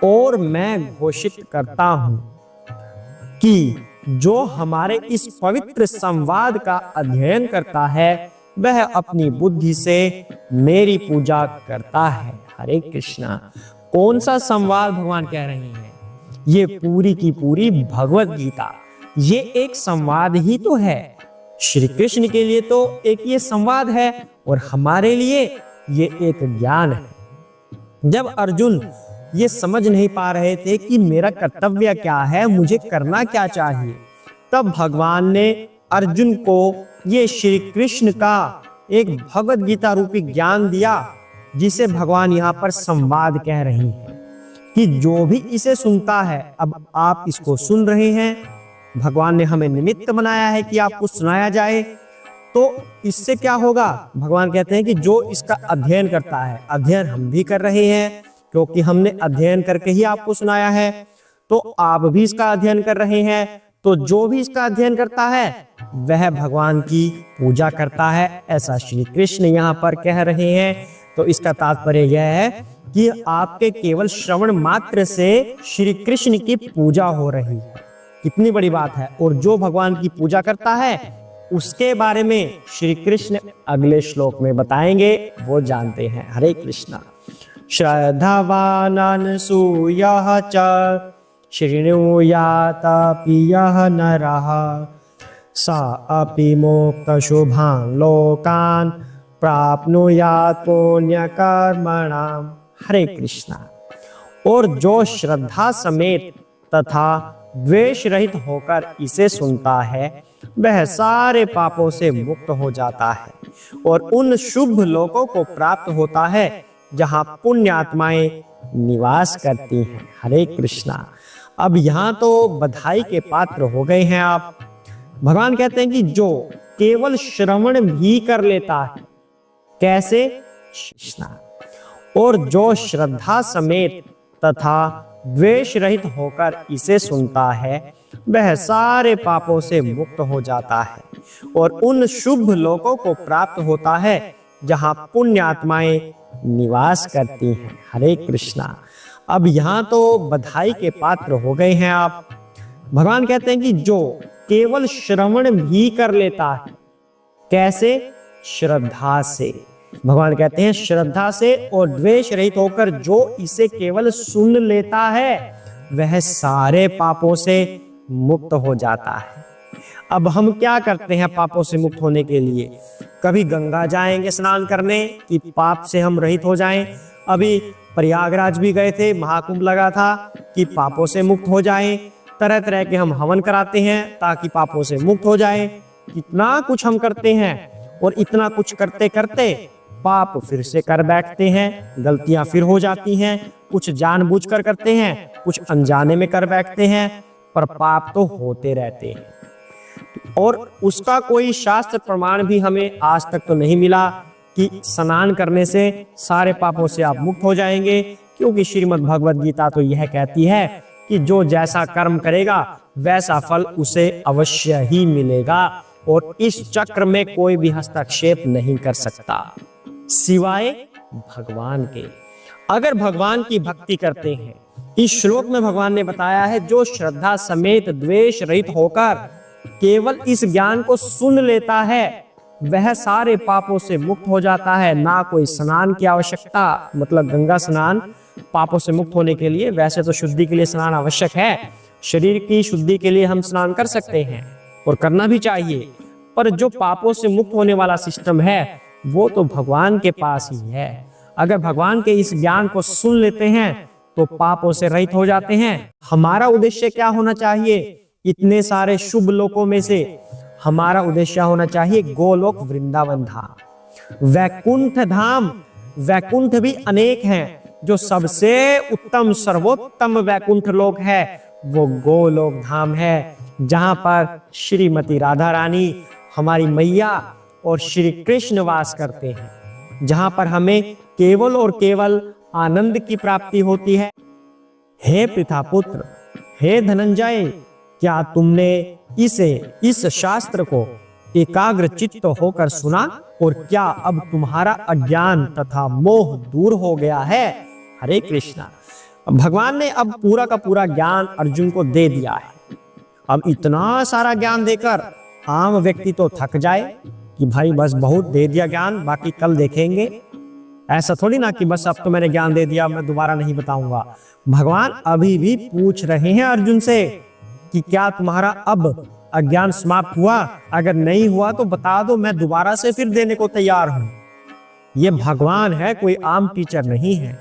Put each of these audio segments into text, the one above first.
और मैं घोषित करता हूं कि जो हमारे इस पवित्र संवाद का अध्ययन करता है वह अपनी बुद्धि से मेरी पूजा करता है। हरे कृष्णा। कौन सा संवाद भगवान कह रहे हैं? ये पूरी की पूरी भगवत गीता, ये एक संवाद ही तो है। श्री कृष्ण के लिए तो एक ये संवाद है और हमारे लिए ये एक ज्ञान है। जब अर्जुन ये समझ नहीं पा रहे थे कि मेरा कर्तव्य क्या है, मुझे करना क्या चाहिए, तब भगवान ने अर्जुन को ये श्री कृष्ण का एक भगवत गीता रूपी ज्ञान दिया, जिसे भगवान यहाँ पर संवाद कह रही हैं कि जो भी इसे सुनता है, अब आप इसको सुन रहे हैं, भगवान ने हमें निमित्त बनाया है कि आपको सुनाया जाए, तो इससे क्या होगा? भगवान कहते हैं कि जो इसका अध्ययन करता है, अध्ययन हम भी कर रहे हैं क्योंकि हमने अध्ययन करके ही आपको सुनाया है, तो आप भी इसका अध्ययन कर रहे हैं, तो जो भी इसका अध्ययन करता है वह भगवान की पूजा करता है, ऐसा श्री कृष्ण यहाँ पर कह रहे हैं। तो इसका तात्पर्य यह है कि आपके केवल श्रवण मात्र से श्री कृष्ण की पूजा हो रही है। कितनी बड़ी बात है। और जो भगवान की पूजा करता है उसके बारे में श्री कृष्ण अगले श्लोक में बताएंगे, वो जानते हैं। हरे कृष्णा। श्रद्धावान अनसूयः च शृणुयातापि यः नरः स अपि मोक्षशुभान् लोकान् प्राप्नुयात् पुण्यकर्मणाम्। हरे कृष्णा। और जो श्रद्धा समेत तथा द्वेष रहित होकर इसे सुनता है वह सारे पापों से मुक्त हो जाता है और उन शुभ लोकों को प्राप्त होता है जहां पुण्य आत्माएं निवास करती हैं। हरे कृष्णा। अब यहाँ तो बधाई के पात्र हो गए हैं आप। भगवान कहते हैं कि जो केवल श्रवण भी कर लेता है, कैसे? कृष्णा। और जो श्रद्धा समेत तथा द्वेष रहित होकर इसे सुनता है वह सारे पापों से मुक्त हो जाता है और उन शुभ लोकों को प्राप्त होता है जहां पुण्य आत्माएं निवास करती हैं। हरे कृष्णा। अब यहाँ तो बधाई के पात्र हो गए हैं आप। भगवान कहते हैं कि जो केवल श्रवण भी कर लेता है, कैसे? श्रद्धा से। भगवान कहते हैं श्रद्धा से और द्वेष रहित होकर जो इसे केवल सुन लेता है वह सारे पापों से मुक्त हो जाता है। अब हम क्या करते हैं पापों से मुक्त होने के लिए? कभी गंगा जाएंगे स्नान करने कि पाप से हम रहित हो जाएं। अभी प्रयागराज भी गए थे, महाकुंभ लगा था कि पापों से मुक्त हो जाएं। तरह तरह के हम हवन कराते हैं ताकि पापों से मुक्त हो जाएं। कितना कुछ हम करते हैं और इतना कुछ करते करते पाप फिर से कर बैठते हैं, गलतियां फिर हो जाती हैं। कुछ जानबूझकर करते हैं, कुछ अनजाने में कर बैठते हैं, पर पाप तो होते रहते हैं। और उसका कोई शास्त्र प्रमाण भी हमें आज तक तो नहीं मिला कि स्नान करने से सारे पापों से आप मुक्त हो जाएंगे, क्योंकि श्रीमद् भगवद गीता तो यह कहती है कि जो जैसा कर्म करेगा वैसा फल उसे अवश्य ही मिलेगा और इस चक्र में कोई भी हस्तक्षेप नहीं कर सकता सिवाय भगवान के। अगर भगवान की भक्ति करते हैं, इस श्लोक में भगवान ने बताया है जो श्रद्धा समेत द्वेष रहित होकर केवल इस ज्ञान को सुन लेता है वह सारे पापों से मुक्त हो जाता है। ना कोई स्नान की आवश्यकता, मतलब गंगा स्नान पापों से मुक्त होने के लिए, वैसे तो शुद्धि के लिए स्नान आवश्यक है, शरीर की शुद्धि के लिए हम स्नान कर सकते हैं और करना भी चाहिए, पर जो पापों से मुक्त होने वाला सिस्टम है वो तो भगवान के पास ही है। अगर भगवान के इस ज्ञान को सुन लेते हैं तो पापों से रहित हो जाते हैं। हमारा उद्देश्य क्या होना चाहिए? इतने सारे शुभ लोकों में से हमारा उद्देश्य होना चाहिए गोलोक वृंदावन धाम, वैकुंठ धाम। वैकुंठ भी अनेक हैं, जो सबसे उत्तम सर्वोत्तम वैकुंठ लोक है वो गोलोक धाम है, जहां पर श्रीमती राधा रानी हमारी मैया और श्री कृष्ण वास करते हैं, जहां पर हमें केवल और केवल आनंद की प्राप्ति होती है। हे पितापुत्र, हे धनंजय, क्या तुमने इस शास्त्र को एकाग्र चित्त होकर सुना और क्या अब तुम्हारा अज्ञान तथा मोह दूर हो गया है? हरे कृष्णा। भगवान ने अब पूरा का पूरा ज्ञान अर्जुन को दे दिया है। अब इतना सारा ज्ञान देकर आम व्यक्ति तो थक जाए कि भाई बस बहुत दे दिया ज्ञान, बाकी कल देखेंगे। ऐसा थोड़ी ना कि बस अब तो मैंने ज्ञान दे दिया, मैं दोबारा नहीं बताऊंगा। भगवान अभी भी पूछ रहे हैं अर्जुन से कि क्या तुम्हारा अब अज्ञान समाप्त हुआ? अगर नहीं हुआ तो बता दो, मैं दोबारा से फिर देने को तैयार हूं। ये भगवान है, कोई आम टीचर नहीं है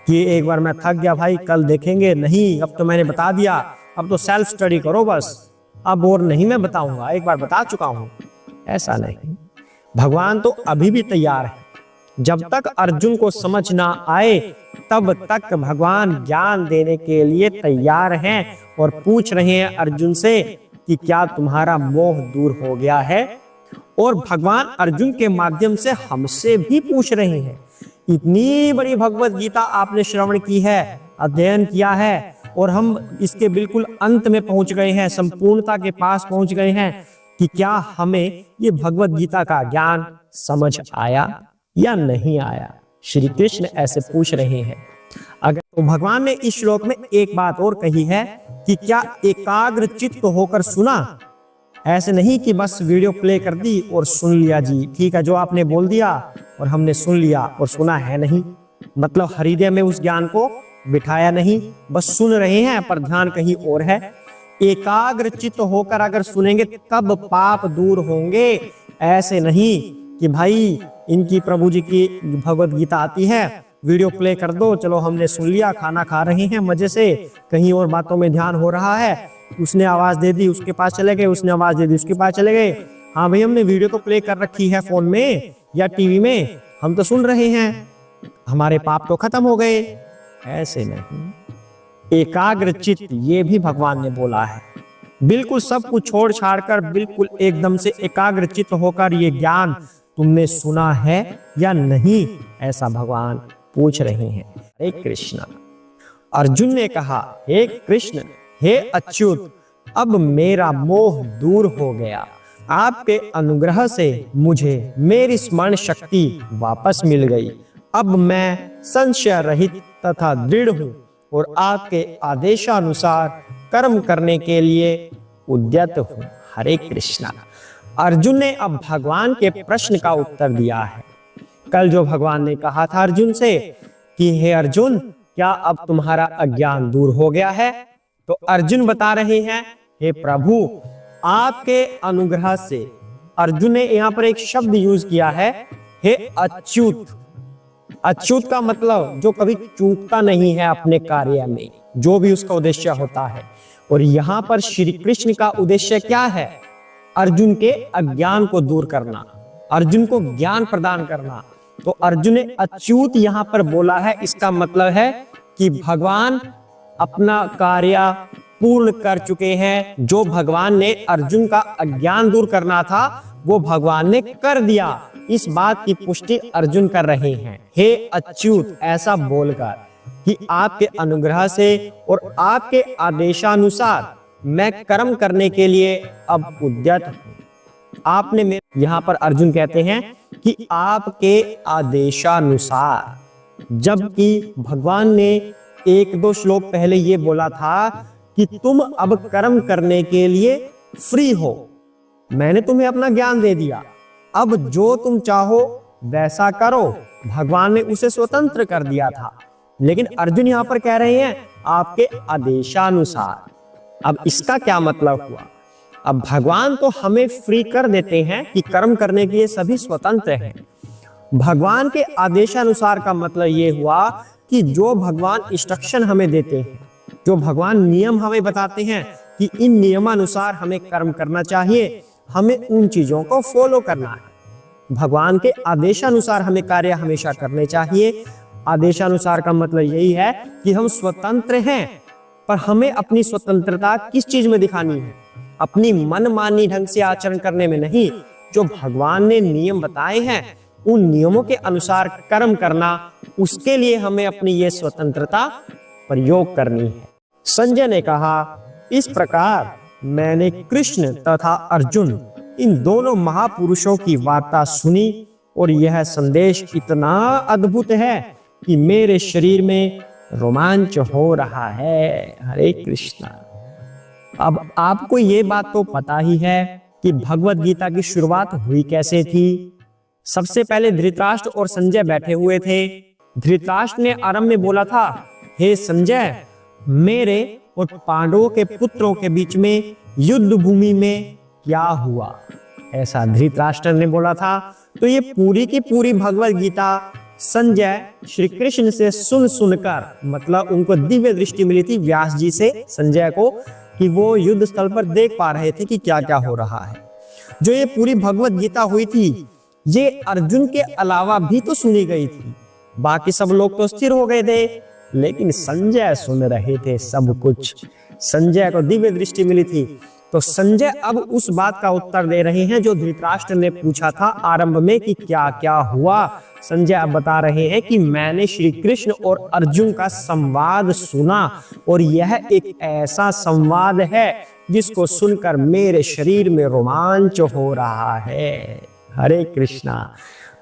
कि एक बार मैं थक गया भाई कल देखेंगे। नहीं, अब तो मैंने बता दिया, अब तो सेल्फ स्टडी करो बस, अब और नहीं मैं बताऊंगा, एक बार बता चुका हूं। ऐसा नहीं, भगवान तो अभी भी तैयार है। जब तक अर्जुन को समझ ना आए तब तक भगवान ज्ञान देने के लिए तैयार हैं और पूछ रहे हैं अर्जुन से कि क्या तुम्हारा मोह दूर हो गया है। और भगवान अर्जुन के माध्यम से हमसे भी पूछ रहे हैं। इतनी बड़ी भगवत गीता आपने श्रवण की है, अध्ययन किया है, और हम इसके बिल्कुल अंत में पहुंच गए हैं, संपूर्णता के पास पहुंच गए हैं कि क्या हमें ये भगवत गीता का ज्ञान समझ आया या नहीं आया। श्री कृष्ण ऐसे पूछ रहे हैं। अगर तो भगवान ने इस श्लोक में एक बात और कही है कि क्या एकाग्र चित्त होकर सुना। ऐसे नहीं कि बस वीडियो प्ले कर दी और सुन लिया, जी ठीक है जो आपने बोल दिया और हमने सुन लिया और सुना है नहीं, मतलब हृदय में उस ज्ञान को बिठाया नहीं, बस सुन रहे हैं पर ध्यान कहीं और है। एकाग्र चित्त होकर अगर सुनेंगे तब पाप दूर होंगे। ऐसे नहीं कि भाई इनकी प्रभु जी की भगवत गीता आती है, वीडियो प्ले कर दो, चलो हमने सुन लिया, खाना खा रहे हैं मजे से, कहीं और बातों में ध्यान हो रहा है, उसने आवाज दे दी उसके पास चले गए, उसने आवाज दे दी उसके पास चले गए। हाँ भाई हमने वीडियो तो प्ले कर रखी है फोन में या टीवी में, हम तो सुन रहे हैं, हमारे पाप तो खत्म हो गए। ऐसे नहीं, एकाग्र चित्त ये भी भगवान ने बोला है। बिल्कुल सब कुछ छोड़ छाड़ कर बिल्कुल एकदम से एकाग्र चित्त होकर ये ज्ञान तुमने सुना है या नहीं, ऐसा भगवान पूछ रहे हैं। हे कृष्ण, अर्जुन ने कहा हे कृष्ण, हे अच्युत, अब मेरा मोह दूर हो गया। आपके अनुग्रह से मुझे मेरी स्मरण शक्ति वापस मिल गई। अब मैं संशय रहित तथा दृढ़ हूँ और आपके आदेशानुसार कर्म करने के लिए उद्यत हूँ। हरे कृष्णा। अर्जुन ने अब भगवान के प्रश्न का उत्तर दिया है। कल जो भगवान ने कहा था अर्जुन से कि हे अर्जुन, क्या अब तुम्हारा अज्ञान दूर हो गया है, तो अर्जुन बता रहे हैं हे प्रभु, आपके अनुग्रह से। अर्जुन ने यहाँ पर एक शब्द यूज किया है, हे अच्युत। अच्युत का मतलब जो कभी चूकता नहीं है अपने कार्य में, जो भी उसका उद्देश्य होता है। और यहाँ पर श्री कृष्ण का उद्देश्य क्या है? अर्जुन के अज्ञान को दूर करना, अर्जुन को ज्ञान प्रदान करना। तो अर्जुन ने अच्युत यहाँ पर बोला है, इसका मतलब है कि भगवान अपना कार्य पूर्ण कर चुके हैं। जो भगवान ने अर्जुन का अज्ञान दूर करना था वो भगवान ने कर दिया। इस बात की पुष्टि अर्जुन कर रहे हैं, हे अच्युत, ऐसा बोलकर कि आपके अनुग्रह से और आपके आदेशानुसार मैं कर्म करने के लिए अब उद्यत हूं। आपने यहाँ पर अर्जुन कहते हैं कि आपके आदेशानुसार, जबकि भगवान ने एक दो श्लोक पहले ये बोला था कि तुम अब कर्म करने के लिए फ्री हो, मैंने तुम्हें अपना ज्ञान दे दिया, अब जो तुम चाहो वैसा करो। भगवान ने उसे स्वतंत्र कर दिया था, लेकिन अर्जुन यहाँ पर कह रहे हैं आपके आदेशानुसार। अब इसका क्या मतलब हुआ? अब भगवान तो हमें फ्री कर देते हैं कि कर्म करने के लिए सभी स्वतंत्र हैं। भगवान के आदेशानुसार का मतलब ये हुआ कि जो भगवान इंस्ट्रक्शन हमें देते हैं, जो भगवान नियम हमें बताते हैं कि इन नियमानुसार हमें कर्म करना चाहिए, हमें उन चीजों को फॉलो करना है। भगवान के आदेशानुसार हमें कार्य हमेशा करने चाहिए। आदेशानुसार का मतलब यही है कि हम स्वतंत्र हैं, पर हमें अपनी स्वतंत्रता किस चीज में दिखानी है? अपनी मनमानी ढंग से आचरण करने में नहीं। जो भगवान ने नियम बताए हैं उन नियमों के अनुसार कर्म करना, उसके लिए हमें अपनी ये स्वतंत्रता प्रयोग करनी है। संजय ने कहा, इस प्रकार मैंने कृष्ण तथा अर्जुन इन दोनों महापुरुषों की वार्ता सुनी और यह संदेश इतना अद्भुत है कि मेरे शरीर में रोमांच हो रहा है। हरे कृष्णा। अब आपको ये बात तो पता ही है कि भगवत गीता की शुरुआत हुई कैसे थी। सबसे पहले धृतराष्ट्र और संजय बैठे हुए थे। धृतराष्ट्र ने आरंभ में बोला था, हे संजय, मेरे और पांडवों के पुत्रों के बीच में युद्ध भूमि में क्या हुआ, ऐसा धृतराष्ट्र ने बोला था। तो ये पूरी की पूरी भगवत गीता संजय श्री कृष्ण से सुन सुनकर, मतलब उनको दिव्य दृष्टि मिली थी व्यास जी से संजय को, कि वो युद्ध स्थल पर देख पा रहे थे कि क्या क्या हो रहा है। जो ये पूरी भगवत गीता हुई थी, ये अर्जुन के अलावा भी तो सुनी गई थी। बाकी सब लोग तो स्थिर हो गए थे, लेकिन संजय सुन रहे थे सब कुछ। संजय को दिव्य दृष्टि मिली थी। तो संजय अब उस बात का उत्तर दे रहे हैं जो धृतराष्ट्र ने पूछा था आरंभ में कि क्या क्या हुआ। संजय अब बता रहे हैं कि मैंने श्री कृष्ण और अर्जुन का संवाद सुना, और यह एक ऐसा संवाद है जिसको सुनकर मेरे शरीर में रोमांच हो रहा है। हरे कृष्णा।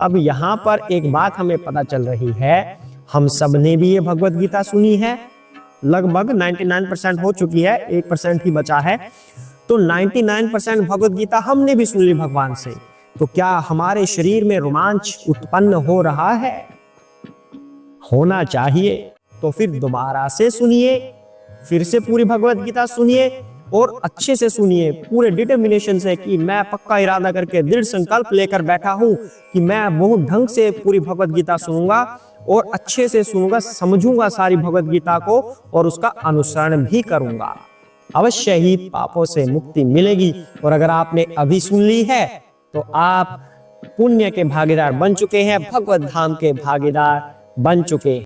अब यहाँ पर एक बात हमें पता चल रही है, हम सब ने भी ये भगवत गीता सुनी है। लगभग 99% हो चुकी है, 1% ही बचा है। तो 99% भगवत गीता हमने भी सुन ली भगवान से। तो क्या हमारे शरीर में रोमांच उत्पन्न हो रहा है? होना चाहिए। तो फिर दोबारा से सुनिए, फिर से पूरी भगवत गीता सुनिए, और अच्छे से सुनिए, पूरे डिटर्मिनेशन से, कि मैं पक्का इरादा करके दृढ़ संकल्प लेकर बैठा हूं कि मैं बहुत ढंग से पूरी भगवत गीता सुनूंगा, और अच्छे से सुनूंगा, समझूंगा सारी भगवत गीता को, और उसका अनुसरण भी करूंगा। अवश्य ही पापों से मुक्ति मिलेगी। और अगर आपने अभी सुन ली है तो आप पुण्य के भागीदार बन चुके हैं, भगवत धाम के भागीदार बन चुके हैं।